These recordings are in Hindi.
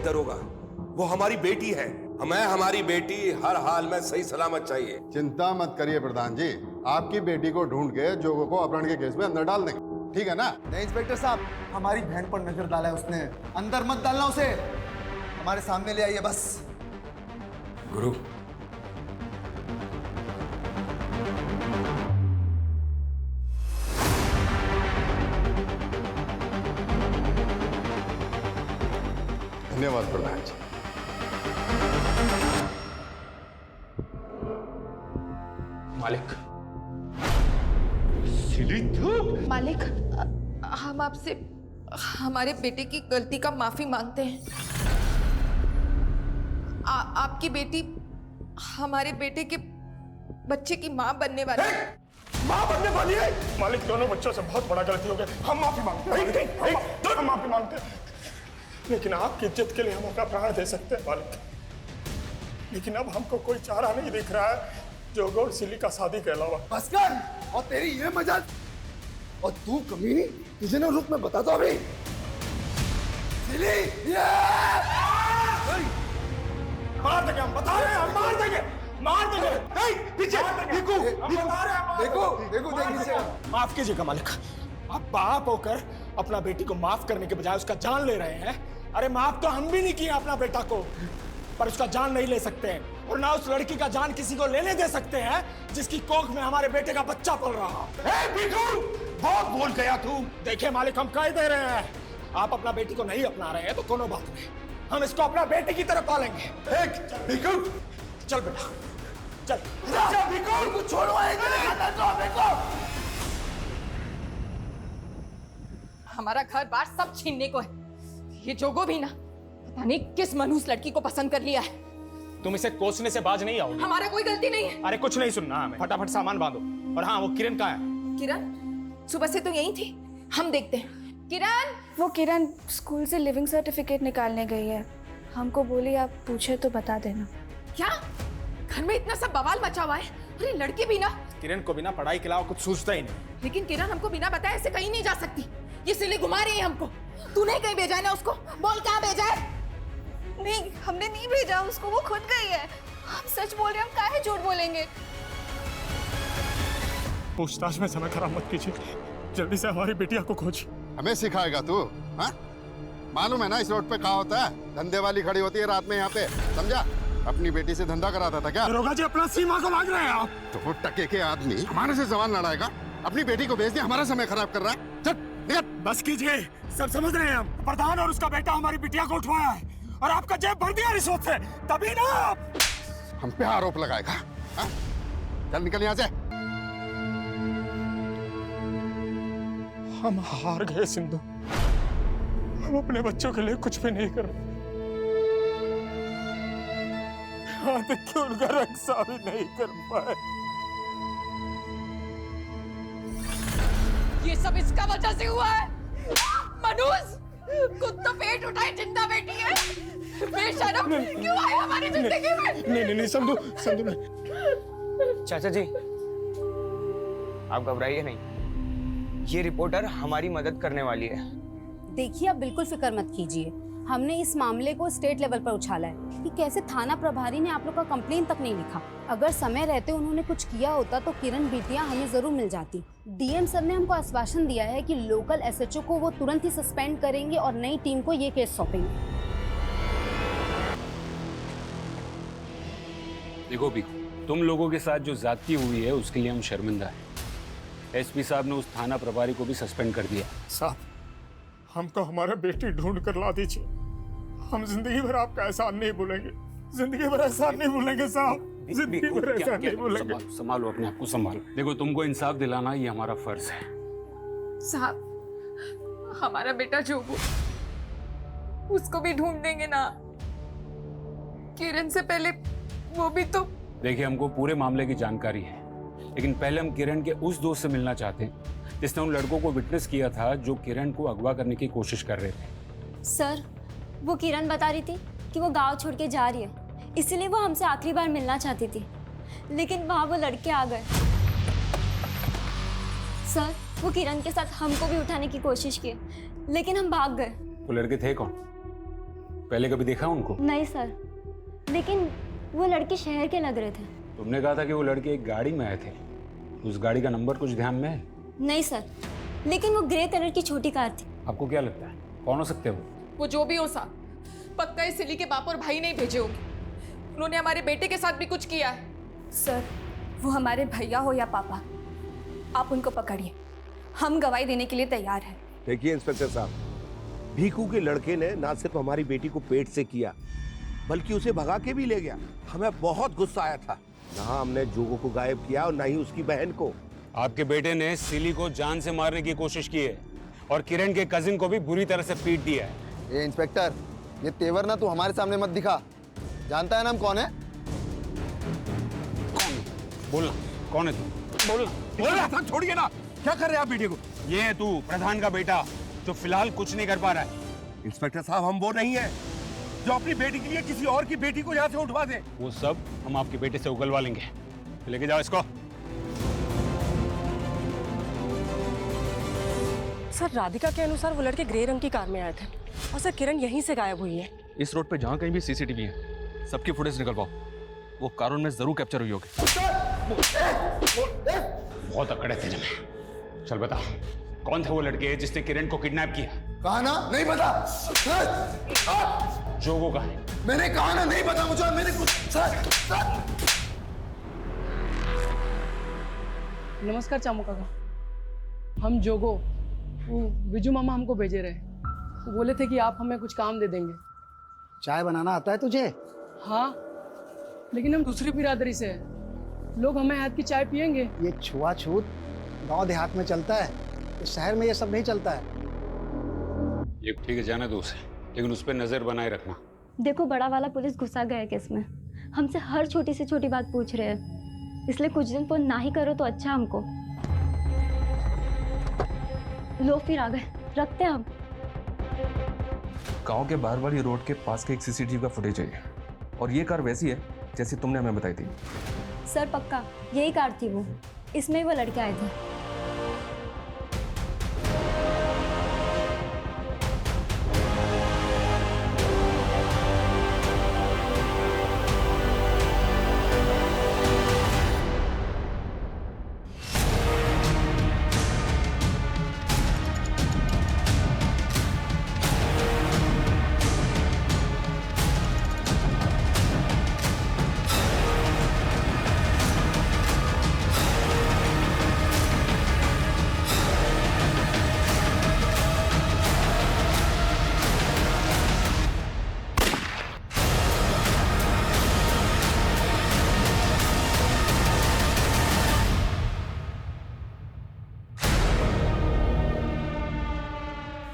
दरोगा, वो हमारी बेटी है। हमें हमारी बेटी हर हाल में सही सलामत चाहिए। चिंता मत करिए प्रधान जी, आपकी बेटी को ढूंढ के जोगो को अपहरण के केस में अंदर डाल देंगे, ठीक है ना? नहीं इंस्पेक्टर साहब, हमारी बहन पर नजर डाला है उसने, अंदर मत डालना उसे, हमारे सामने ले आइए बस। गुरु, धन्यवाद प्रधान जी। मालिक, मालिक, हम आपसे हमारे बेटे की गलती का माफी मांगते हैं। आपकी बेटी हमारे बेटे के बच्चे की माँ बनने वाली है। माँ बनने वाली है? मालिक, दोनों बच्चों से बहुत बड़ा गलती हो गया, हम माफी मांगते हैं। हम माफी मांगते हैं, लेकिन आपकी इज्जत के लिए हम अपना प्राण दे सकते हैं मालिक। लेकिन अब हमको कोई चारा नहीं दिख रहा है जोगो और सिली का शादी के अलावा। बस कर, और तेरी ये मजाक, और तू कमीनी, तुझे ना रुक मैं बताता हूं अभी। सिली, मार देंगे हम, बता रहे हैं, हम मार देंगे, मार देंगे। पीछे देखो, देखो देख नीचे। माफ कीजिएगा मालिक, आप बाप होकर अपना बेटी को माफ करने के बजाय उसका जान ले रहे हैं। अरे माफ तो हम भी नहीं किए अपना बेटा को, पर उसका जान नहीं ले सकते हैं, और ना उस लड़की का जान किसी को लेने दे सकते हैं जिसकी कोख में हमारे बेटे का बच्चा पल रहा। बहुत भूल गया तू। देखिए मालिक, हम कह दे रहे हैं, आप अपना बेटी को नहीं अपना रहे हैं तो कोनो बात नहीं, हम इसको अपना बेटे की तरह पालेंगे। चल बेटा, चल। छोड़ो, हमारा घर बार सब छीनने को है। ये जोगो भी ना पता नहीं किस मनहूस लड़की को पसंद कर लिया है। तुम इसे कोसने से बाज नहीं आओगे। हमारा कोई गलती नहीं है। अरे कुछ नहीं सुनना हमें, फटाफट सामान बांधो। और हाँ, वो किरण कहाँ है? किरण सुबह से तो यही थी, हम देखते हैं। किरण, वो किरण स्कूल से लिविंग सर्टिफिकेट निकालने गई है, हमको बोली आप पूछे तो बता देना। क्या घर में इतना सब बवाल मचा हुआ है? अरे लड़की भी ना, किरण को बिना पढ़ाई के अलावा कुछ सूझता ही नहीं। लेकिन किरण हमको बिना बताए ऐसे कहीं नहीं जा सकती। ये सिली घुमा रही है हमको। तूने कहीं भेजा है ना उसको? बोल कहाँ भेजा है? नहीं, हमने नहीं भेजा उसको, वो खुद गई है। हम सच बोल रहे हैं, हम काहे झूठ बोलेंगे? पूछताछ में समय खराब मत कीजिए, जल्दी से हमारी बिटिया को खोज। हमें सिखाएगा तू? हाँ, मालूम है ना इस रोड पे कहाँ होता है? धंधे वाली खड़ी होती है रात में यहाँ पे, समझा? अपनी बेटी से धंधा कराता था क्या? दरोगा जी, अपना सीमा को मांग रहे हैं आप। तो वो टके के आदमी हमारे से सवाल लड़ाएगा, अपनी बेटी को भेज दिया, हमारा समय खराब कर रहा है। चल निकल। बस कीजिए, सब समझ रहे हैं हम। प्रधान और उसका बेटा हमारी बिटिया को उठवाया है और आपका जेब भर दिया रिश्वत से, तभी ना आप हम पे आरोप लगाएगा। हाँ? चल निकल यहाँ से। हम हार गए सिंधु, हम अपने बच्चों के लिए कुछ भी नहीं कर रहे। यहाँ तक कि उनका रक्षा भी नहीं कर पाए। ये सब इसका वजह से हुआ है। मनूस, खुद तो पेट उठाए जिंदा बेटी है, बेशरम क्यों आए हमारी जिंदगी में? नहीं संधू, नहीं। चाचा जी, आप घबराइए नहीं, ये रिपोर्टर हमारी मदद करने वाली है। देखिए, आप बिल्कुल फिक्र मत कीजिए, हमने इस मामले को स्टेट लेवल पर उछाला है कि कैसे थाना प्रभारी ने आप लोग का कंप्लेन तक नहीं लिखा। अगर समय रहते उन्होंने कुछ किया होता तो किरण बिटिया हमें जरूर मिल जाती। डीएम सर ने हमको आश्वासन दिया है कि लोकल एसएचओ को वो तुरंत ही सस्पेंड करेंगे और नई टीम को ये केस सौंपेंगे। देखो पीकू, तुम लोगों के साथ जो ज्यादती हुई है उसके लिए हम शर्मिंदा हैं। एसपी साहब ने उस थाना प्रभारी को भी सस्पेंड कर दिया। साहब, हमको हमारा बेटी ढूंढ कर ला दीजिए, हम जिंदगी भर आपका एहसान नहीं भूलेंगे, जिंदगी भर एहसान नहीं भूलेंगे साहब, जिंदगी भर एहसान नहीं भूलेंगे। संभालो अपने आप को, संभालो। देखो, तुमको इंसाफ दिलाना ये हमारा फर्ज है। साहब, हमारा बेटा जोगू, उसको भी ढूंढ देंगे ना? किरण से पहले वो भी तो। देखिए, हमको पूरे मामले की जानकारी है, लेकिन पहले हम किरण के उस दोस्त से मिलना चाहते हैं जिसने उन लड़कों को विटनेस किया था जो किरण को अगवा करने की कोशिश कर रहे थे। सर, वो किरण बता रही थी कि वो गांव छोड़ के जा रही है, इसलिए वो हमसे आखिरी बार मिलना चाहती थी, लेकिन वहां वो लड़के आ गए। सर, वो किरण के साथ हमको भी उठाने की कोशिश की, लेकिन हम भाग गए। वो लड़के थे कौन? पहले कभी देखा उनको? नहीं सर, लेकिन वो लड़के शहर के लग रहे थे। तुमने कहा था कि वो लड़के एक गाड़ी में आए थे, उस गाड़ी का नंबर कुछ ध्यान में है? नहीं सर, लेकिन वो ग्रे कलर की छोटी कार थी। आपको क्या लगता है कौन हो सकते हैं वो? वो जो भी हो साहब, पक्का इस सिली के बाप और भाई नहीं भेजे होंगे। उन्होंने हमारे बेटे के साथ भी कुछ किया है। सर, वो हमारे भैया हो या पापा, आप उनको पकड़िए, हम गवाही देने के लिए तैयार हैं। देखिए इंस्पेक्टर साहब, भीखू के लड़के ने ना सिर्फ हमारी बेटी को पेट से किया, बल्कि उसे भगा के भी ले गया। हमें बहुत गुस्सा आया था। ना हमने जोगो को गायब किया और ना ही उसकी बहन को। आपके बेटे ने सिली को जान से मारने की कोशिश की है और किरण के कजिन को भी बुरी तरह से पीट दिया है। ए इंस्पेक्टर, ये तेवर ना तू हमारे सामने मत दिखा। जानता है ना हम कौन है? बोलना कौन है तू? बोलना। छोड़िए ना, क्या कर रहे हैं आप बेटे को? ये है तू, प्रधान का बेटा, जो फिलहाल कुछ नहीं कर पा रहा है। इंस्पेक्टर साहब, हम वो नहीं है जो अपनी बेटी के लिए किसी और की बेटी को यहाँ से उठवा दे। वो सब हम आपके बेटे से उगलवा लेंगे। लेके जाओ इसको। सर, राधिका के अनुसार वो लड़के ग्रे रंग की कार में आए थे और सर किरण यहीं से गायब हुई है। इस रोड पे जहाँ कहीं भी सीसीटीवी है, सबकी फुटेज निकलवाओ। वो कारून में जरूर कैप्चर हुई होगी। बहुत अकड़ है तेरे में। चल बता, कौन थे वो लड़के जिसने किरण को किडनैप किया? कहा ना नहीं पता। जोगो का है। मैंने कहा ना नहीं पता मुझे। मैंने कुछ नमस्कार चामू काका, हम जोगो, वो बिजू मामा हमको भेजे रहे। वो बोले थे कि आप हमें कुछ काम दे देंगे। चाय बनाना आता है तुझे? हाँ, लेकिन हम दूसरी बिरादरी से हैं। लोग हमें हाथ की चाय पियेंगे। ये छुआछूत गांव देहात में चलता है, इस शहर में ये सब नहीं चलता है। ये ठीक है, जाना दो उसे, लेकिन उस पर नजर बनाए रखना। देखो, बड़ा वाला पुलिस घुसा गया है केस में। हमसे हर छोटी से छोटी बात पूछ रहे हैं, इसलिए कुछ दिन फोन ना ही करो तो अच्छा हमको। लो फिर आ गए, रखते हैं हम। गांव के बाहर वाली रोड के पास के एक सीसीटीवी का फुटेज है, और ये कार वैसी है जैसी तुमने हमें बताई थी। सर पक्का यही कार थी वो, इसमें वो लड़के आए थे।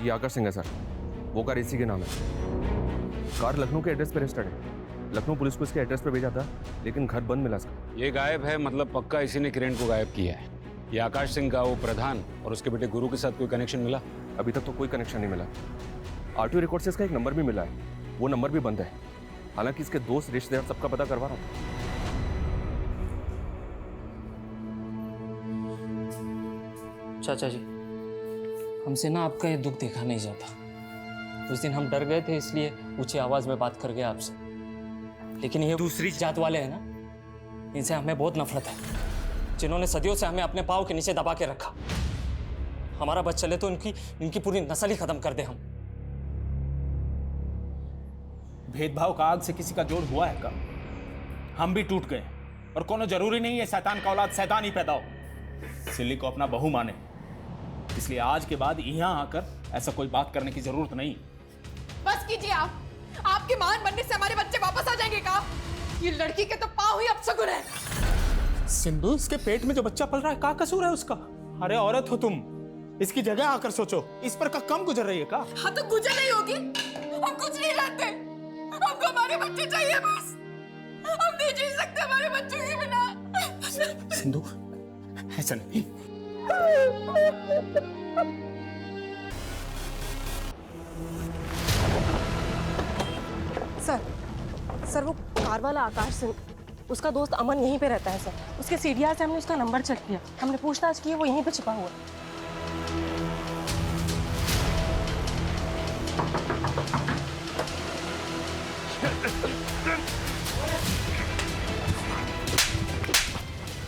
ये आकाश सिंह है सर, वो कार इसी के नाम है। कार लखनऊ के एड्रेस पे रजिस्टर्ड है। लखनऊ पुलिस को इसके एड्रेस पे भेजा था, लेकिन घर बंद मिला इसका। ये गायब है, मतलब पक्का इसी ने किरण को गायब किया है। ये आकाश सिंह का वो प्रधान और उसके बेटे गुरु के साथ कोई कनेक्शन मिला? अभी तक तो कोई कनेक्शन नहीं मिला। आरटीओ रिकॉर्ड से इसका एक नंबर भी मिला है, वो नंबर भी बंद है। हालांकि इसके दोस्त रिश्तेदार सबका पता करवा रहा हूँ। चाचा जी, हमसे ना आपका ये दुख देखा नहीं जाता। उस दिन हम डर गए थे, इसलिए ऊंची आवाज में बात कर गए आपसे। लेकिन ये दूसरी जात वाले हैं ना, इनसे हमें बहुत नफरत है, जिन्होंने सदियों से हमें अपने पाँव के नीचे दबा के रखा। हमारा बच चले तो इनकी पूरी नस्ल ही खत्म कर दे हम। भेदभाव का आग से किसी का जोड़ हुआ है का? हम भी टूट गए, और कोनो जरूरी नहीं है शैतान का औलाद शैतान ही पैदा हो। सिल्ली को अपना बहू माने, इसलिए आज के बाद यहाँ आकर ऐसा कोई बात करने की जरूरत नहीं। बस कीजिए आप। आपके मान बनने से हमारे बच्चे वापस आ जाएंगे का? ये लड़की के तो पाँव ही अपशगुन है। सिंधु, इसके पेट में जो बच्चा पल रहा है, क्या कसूर है उसका? अरे औरत हो तुम, इसकी जगह आकर सोचो। इस पर का कम गुजर रही है का? हाँ तो गुजर नहीं होगी। हम कुछ नहीं रहते, हमको हमारे बच्चे चाहिए बस। हम नहीं जी सकते हमारे बच्चों के बिना। सिंधु, ऐसा नहीं। सर वो कार वाला आकाश सिंह, उसका दोस्त अमन यहीं पे रहता है सर। उसके सीडीआर से हमने उसका नंबर चेक किया, हमने पूछताछ की, वो यहीं पे छिपा हुआ है।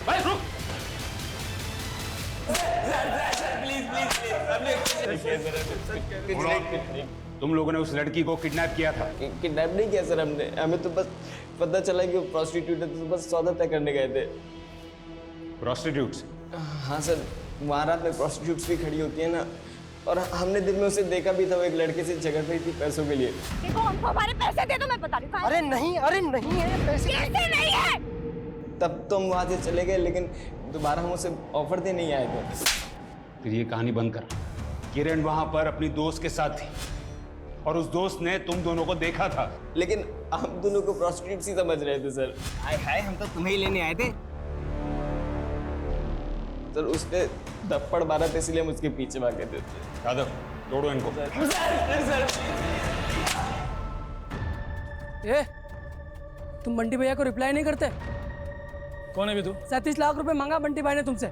भाई रुक। तुम लोगों ने उस लड़की को किडनैप किया था? किडनैप नहीं किया सर हमने, हमें तो बस पता चला कि वो प्रोस्टिट्यूट है, तो बस सौदा तय करने गए थे। प्रोस्टिट्यूट्स? हाँ सर, वहाँ रात में प्रोस्टिट्यूट्स भी खड़ी होती है ना, और हमने दिन में उसे देखा भी था, वो एक लड़के से झगड़ रही थी पैसों के लिए। देखो हमको हमारे पैसे दे दो, मैं बता रही हूँ। अरे नहीं है पैसे। पैसे नहीं है। तब तो हम वहाँ से चले गए, लेकिन दोबारा हम उसे ऑफर देने ही आए थे। फिर ये कहानी बंद कर। किरण वहां पर अपनी दोस्त के साथ थी और उस दोस्त ने तुम दोनों को देखा था। लेकिन हम दोनों को प्रोस्टिट्यूट्स ही समझ रहे थे सर। हाय हम तो तुम्हें ही लेने आए थे सर। उसने थप्पड़ मारा था, इसलिए हम उसके पीछे भागे थे। यादव, तोड़ो इनको। ए, तुम बंटी भैया को रिप्लाई नहीं करते? कौन है भी तू? 37 लाख रुपए मांगा बंटी भाई ने तुमसे।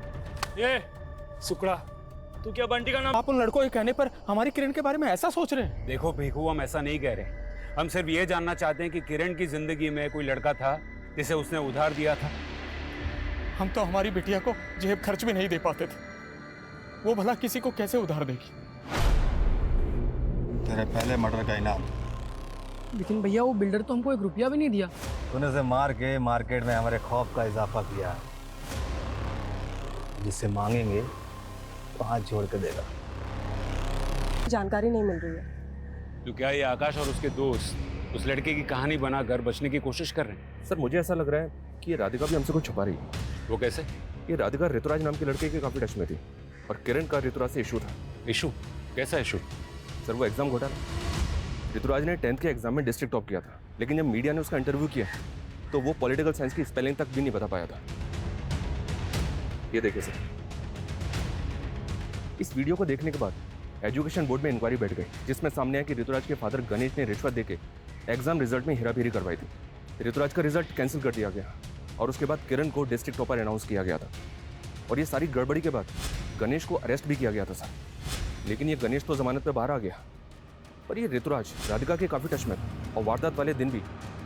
ये शुक्ला, तू क्या बंटी का नाम? आप उन लड़कों के कहने पर हमारी किरण के बारे में ऐसा सोच रहे हैं? देखो भिखू, हम ऐसा नहीं कह रहे। हम सिर्फ ये जानना चाहते हैं कि किरण की जिंदगी में कोई लड़का था जिसे उसने उधार दिया था। हम तो हमारी बिटिया को जेब खर्च भी नहीं दे पाते थे, वो भला किसी को कैसे उधार देगी? तेरे पहले मर्डर का इनाम। लेकिन भैया वो बिल्डर तो हमको 1 रुपया भी नहीं दिया। तूने उसे मार के मार्केट में हमारे खौफ का इजाफा किया। जिससे मांगेंगे तो हाथ जोड़ के देगा। जानकारी नहीं मिल रही है। तो क्या ये आकाश और उसके दोस्त उस लड़के की कहानी बनाकर बचने की कोशिश कर रहे हैं? सर मुझे ऐसा लग रहा है कि ये राधिका भी हमसे कुछ छुपा रही है। वो कैसे? ये राधिका ऋतुराज नाम के लड़के के काफी टच में थी और किरण का ऋतुराज से इशू था। इशू? कैसा इशू? सर वो एग्जाम घोटाला। ऋतुराज ने 10th के एग्जाम में डिस्ट्रिक्ट टॉप किया था, लेकिन जब मीडिया ने उसका इंटरव्यू किया तो वो पॉलिटिकल साइंस की स्पेलिंग तक भी नहीं बता पाया था। ये देखिए सर, इस वीडियो को देखने के बाद एजुकेशन बोर्ड में इंक्वायरी बैठ गई, जिसमें सामने आया कि ऋतुराज के फादर गणेश ने रिश्वत देके एग्जाम रिजल्ट में हेराफेरी करवाई थी। ऋतुराज का रिजल्ट कैंसिल कर दिया गया और उसके बाद किरण को डिस्ट्रिक्ट टॉपर अनाउंस किया गया था। और ये सारी गड़बड़ी के बाद गणेश को अरेस्ट भी किया गया था सर। लेकिन ये गणेश तो जमानत पे बाहर आ गया, पर ये ऋतुराज राधिका के काफी टच में था और वारदात वाले दिन भी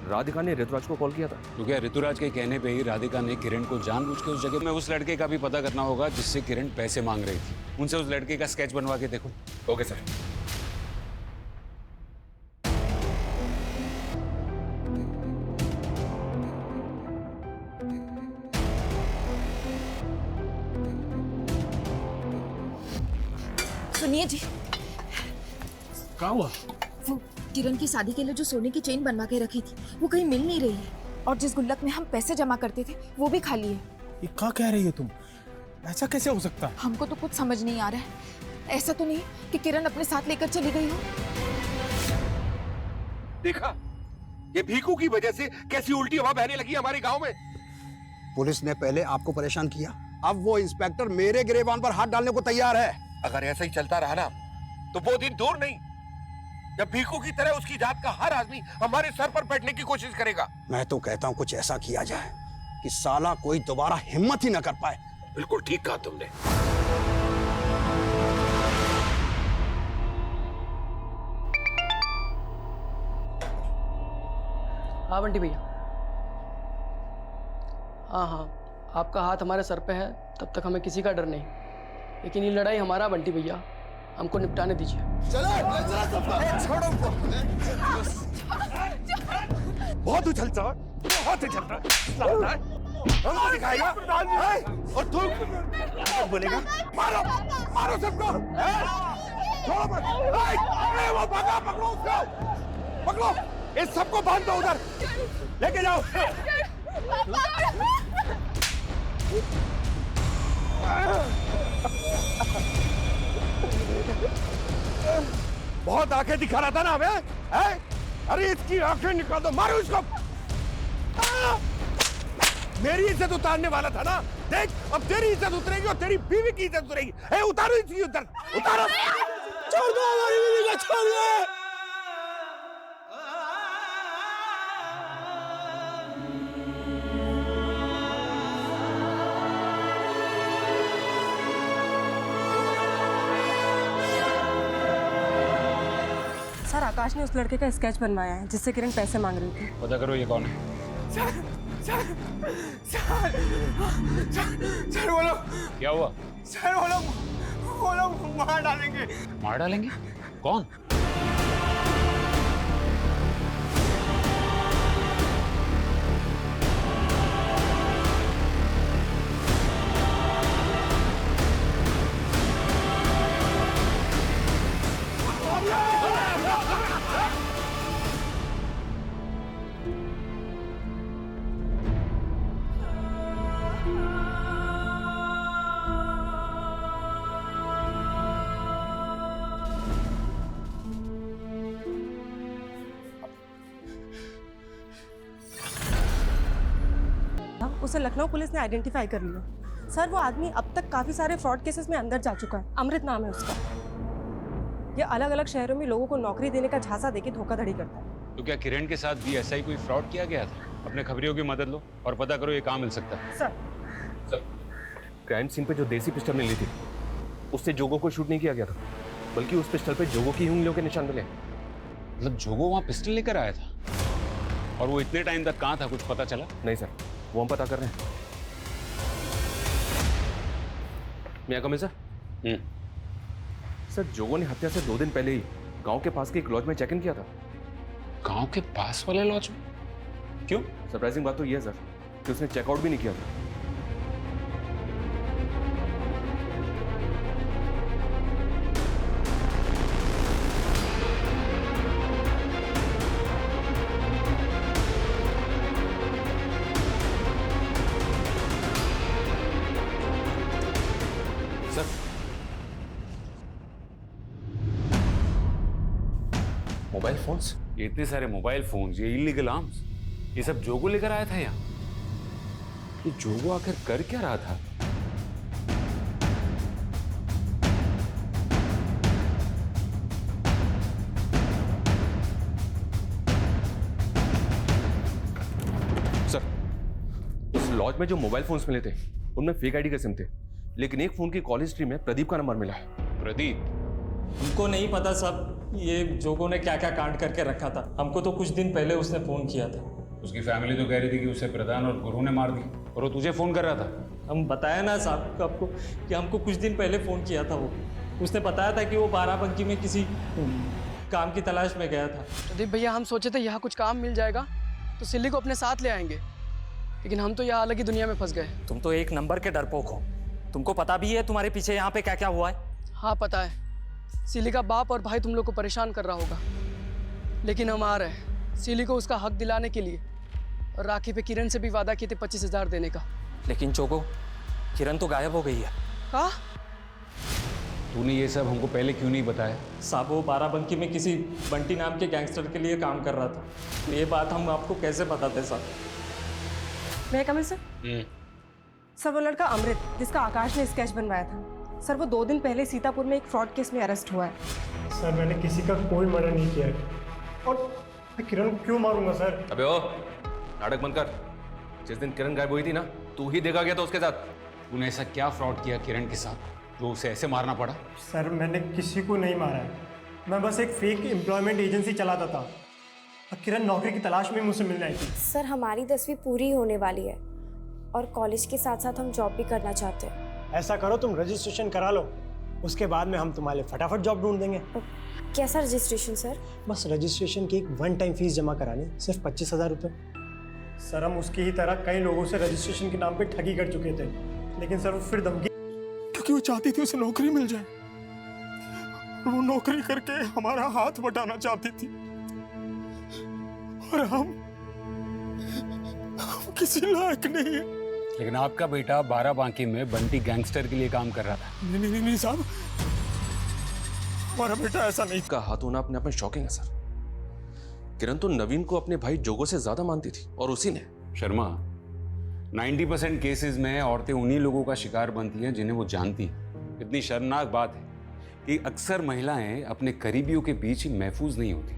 राधिका ने ऋतुराज को कॉल किया था। तो क्या ऋतुराज के कहने पे ही राधिका ने किरण को जानबूझ के उस जगह में उस लड़के का भी पता करना होगा जिससे किरण पैसे मांग रही थी। उनसे उस लड़के का स्केच बनवा के देखो। Okay sir. सुनिए जी, क्या हुआ? वो किरण की शादी के लिए जो सोने की चेन बनवा के रखी थी वो कहीं मिल नहीं रही है, और जिस गुल्लक में हम पैसे जमा करते थे वो भी खाली है। ये क्या कह रही है तुम? ऐसा कैसे हो सकता है? हमको तो कुछ समझ नहीं आ रहा है। ऐसा तो नहीं कि किरण अपने साथ लेकर चली गई हो? देखा, ये भीखू की वजह से कैसी उल्टी हवा बहने लगी हमारे गांव में। पुलिस ने पहले आपको परेशान किया, अब वो इंस्पेक्टर मेरे गिरेबान पर हाथ डालने को तैयार है। अगर ऐसा ही चलता रहा ना तो वो दिन दूर नहीं जब भीखू की तरह उसकी जात का हर आदमी हमारे सर पर बैठने की कोशिश करेगा। मैं तो कहता हूँ कुछ ऐसा किया जाए कि साला कोई दोबारा हिम्मत ही न कर पाए। बिल्कुल ठीक कहा तुमने। हाँ बंटी भैया, हाँ, आपका हाथ हमारे सर पे है, तब तक हमें किसी का डर नहीं। लेकिन ये लड़ाई हमारा बंटी भैया, हमको निपटाने दीजिए। चलो, छोड़ो। बहुत उछलता है, बहुत उछलता है। हमको दिखाएगा और तू बोलेगा मारो मारो सबको। छोड़ो मत। वो भागा, पकड़ो उसको, पकड़ो। इस सबको बांध दो, उधर लेके जाओ। बहुत आंखें दिखा रहा था ना हमें, है? अरे इसकी आंखें निकाल दो, मारो इसको। मेरी इज्जत उतारने वाला था ना, देख अब तेरी इज्जत उतरेगी और तेरी बीवी की इज्जत उतरेगी। ए, उतारो इसकी उधर, उतारो। छोड़ दो हमारी बीवी को, छोड़ दो। सर आकाश ने उस लड़के का स्केच बनवाया है जिससे किरण पैसे मांग रही थी। पता करो ये कौन है। सर वो लोग, क्या हुआ? सर वो लोग मार डालेंगे। मार डालेंगे? कौन? उसे लखनऊ पुलिस ने आइडेंटिफाई कर लिया। सर वो आदमी अब तक काफी सारे फ्रॉड केसेस में अंदर जा चुका है। अमृत नाम है उसका। ये अलग अलग शहरों में लोगों को नौकरी देने का झांसा देके धोखाधड़ी करता है। तो क्या किरण के साथ भी ऐसा ही कोई फ्रॉड किया गया था? अपने खबरियों की मदद लो और पता करो ये कहाँ मिल सकता है। सर क्राइम सीन पे जो देसी पिस्टल मिली थी उससे जोगो को शूट नहीं किया गया था, बल्कि उस पिस्टल पे जोगो की उंगलियों के निशान मिले। मतलब जोगो वहाँ पिस्टल लेकर आया था और वो इतने टाइम तक कहाँ था, कुछ पता चला? नहीं सर, वो हम पता कर रहे हैं। मैं कम सर। सर जोगो ने हत्या से 2 दिन पहले ही गांव के पास के एक लॉज में चेक इन किया था। गांव के पास वाले लॉज में? क्यों? सरप्राइजिंग बात तो यह है सर कि उसने चेकआउट भी नहीं किया था। Mobile phones? ये इतने सारे मोबाइल फोन्स, ये इलीगल आर्म्स, ये सब जोगो लेकर आया था यहाँ। ये जोगो आखिर कर क्या रहा था? सर उस लॉज में जो मोबाइल फोन्स मिले थे उनमें फेक आईडी के सिम थे, लेकिन एक फोन की कॉल हिस्ट्री में प्रदीप का नंबर मिला है। प्रदीप? हमको नहीं पता साहब ये जोगो ने क्या क्या कांड करके रखा था। हमको तो कुछ दिन पहले उसने फोन किया था। उसकी फैमिली तो कह रही थी कि उसे प्रधान और गुरु ने मार दी, और वो तुझे फोन कर रहा था। हम बताया ना साहब आपको कि हमको कुछ दिन पहले फोन किया था। वो उसने बताया था कि वो बाराबंकी में किसी काम की तलाश में गया था। प्रदीप भैया हम सोचे थे यहाँ कुछ काम मिल जाएगा तो सिल्ली को अपने साथ ले आएंगे, लेकिन हम तो यहाँ अलग ही दुनिया में फंस गए। तुम तो एक नंबर के डरपोक हो। तुमको पता भी है तुम्हारे पीछे यहाँ पे क्या क्या हुआ है? हाँ पता है, सिली का बाप और भाई तुम लोग को परेशान कर रहा होगा, लेकिन हम आ रहे हैं सिली को उसका हक दिलाने के लिए। और राखी पे किरण से भी वादा किए थे 25,000 देने का। लेकिन जोगो, किरण तो गायब हो गई है। कहा? तूने ये सब हमको पहले क्यों नहीं बताया? साहब वो बाराबंकी में किसी बंटी नाम के गैंगस्टर के लिए काम कर रहा था। तो ये बात हम आपको कैसे बताते साहब? मैं कमिल सर? सर वो लड़का अमृत जिसका आकाश ने स्केच बनवाया था, सर वो 2 दिन पहले सीतापुर में एक फ्रॉड केस में अरेस्ट हुआ है। सर मैंने किसी का कोई मर्डर नहीं किया है, और मैं किरण को क्यों मारूंगा सर? अबे ओ नाटक बंद कर। जिस दिन किरण गायब हुई थी ना, तू ही देखा गया था उसके साथ। तूने ऐसा क्या फ्रॉड किया किरण के साथ जो उसे ऐसे मारना पड़ा? सर मैंने किसी को नहीं मारा है, मैं बस एक फेक एम्प्लॉयमेंट एजेंसी चलाता था और किरण नौकरी की तलाश में मुझसे मिलने आई थी। सर हमारी 10वीं पूरी होने वाली है और कॉलेज के साथ साथ हम जॉब भी करना चाहते हैं। ऐसा करो तुम रजिस्ट्रेशन करा लो, उसके बाद में हम तुम्हारे फटाफट जॉब ढूंढ देंगे। कैसा रजिस्ट्रेशन सर? बस रजिस्ट्रेशन की एक 1 टाइम फीस जमा करानी, सिर्फ 25,000 रुपये। सर हम उसकी ही तरह कई लोगों से रजिस्ट्रेशन के नाम पे ठगी कर चुके थे, लेकिन सर वो फिर धमकी, क्योंकि वो चाहती थी उसे नौकरी मिल जाए। वो नौकरी करके हमारा हाथ बटाना चाहती थी, और हम किसी लायक नहीं है। लेकिन आपका बेटा बाराबांकी में बंटी गैंगस्टर के लिए काम कर रहा था। नहीं साहब, हमारा बेटा ऐसा नहीं का हाथ होना अपने आप में शॉकिंग है सर। किरण तो नवीन को अपने भाई जोगो से ज्यादा मानती थी, और उसी ने। शर्मा, 90% केसेस में औरतें उन्हीं लोगों का शिकार बनती हैं जिन्हें वो जानती हैं। इतनी शर्मनाक बात है कि अक्सर महिलाएं अपने करीबियों के बीच ही महफूज नहीं होती।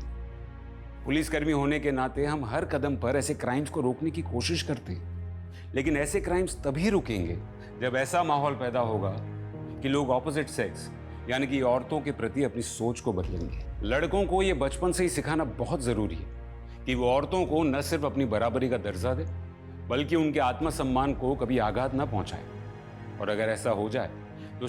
पुलिसकर्मी होने के नाते हम हर कदम पर ऐसे क्राइम्स को रोकने की कोशिश करते हैं, लेकिन ऐसे क्राइम्स तभी रुकेंगे जब ऐसा माहौल पैदा होगा कि लोग ऑपोजिट सेक्स यानी कि औरतों के प्रति अपनी सोच को बदलेंगे। लड़कों को ये बचपन से ही सिखाना बहुत जरूरी है कि वो औरतों को न सिर्फ अपनी बराबरी का दर्जा दे, बल्कि उनके आत्मसम्मान को कभी आघात न पहुंचाए। और अगर ऐसा हो जाए